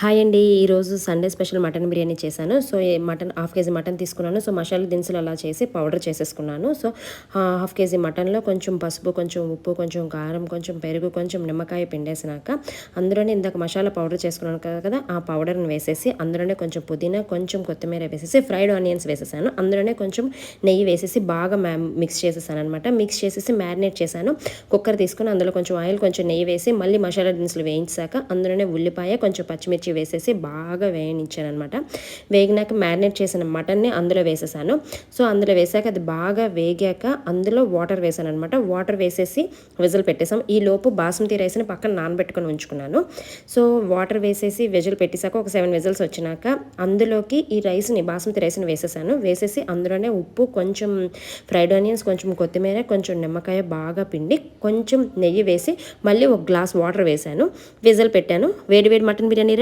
Hi అండి. ఈరోజు Sunday special mutton biryani చేశాను. సో, ఈ హాఫ్ కేజీ మటన్ తీసుకున్నాను. సో, మసాలా దినుసులు అలా చేసి పౌడర్ చేసేసుకున్నాను. సో, హాఫ్ కేజీ మటన్‌లో కొంచెం పసుపు, కొంచెం ఉప్పు, కొంచెం కారం, కొంచెం పెరుగు, కొంచెం నిమ్మకాయ పిండేసినాక అందులోనే ఇందాక మసాలా పౌడర్ చేసుకున్నాను కదా! ఆ పౌడర్‌ని వేసేసి అందులోనే కొంచెం పుదీనా, కొంచెం కొత్తిమీర వేసేసి ఫ్రైడ్ ఆనియన్స్ వేసేసాను. అందులోనే కొంచెం నెయ్యి వేసేసి బాగా మిక్స్ చేసేసాననమాట. మిక్స్ చేసేసి మ్యారినేట్ చేశాను. కుక్కర్ తీసుకొని అందులో కొంచెం ఆయిల్, కొంచెం నెయ్యి వేసి మళ్ళీ మసాలా దినుసులు వేయించాక అందులోనే ఉల్లిపాయ, కొంచెం పచ్చిమిర్చి వేసేసి బాగా వేయనిచ్చాననమాట. వేగినాక మ్యారినేట్ చేసిన మటన్ని అందులో వేసేసాను. సో, అందులో వేసాక అది బాగా వేగాక అందులో వాటర్ వేసాననమాట. వాటర్ వేసేసి విజిల్ పెట్టేసాం. ఈలోపు బాస్మతి రైస్‌ని పక్కన నానబెట్టుకొని ఉంచుకున్నాను. సో, వాటర్ వేసేసి విజిల్ పెట్టేసాక ఒక 7 విజిల్స్ వచ్చినాక అందులోకి ఈ బాస్మతి రైస్‌ని వేసేసాను. వేసేసి అందులోనే ఉప్పు, కొంచెం ఫ్రైడ్ ఆనియన్స్, కొంచెం కొత్తిమీర, కొంచెం నిమ్మకాయ బాగా పిండి కొంచెం నెయ్యి వేసి మళ్ళీ ఒక గ్లాస్ వాటర్ వేసాను. విజిల్ పెట్టాను. వేడి వేడి మటన్ బిర్యానీ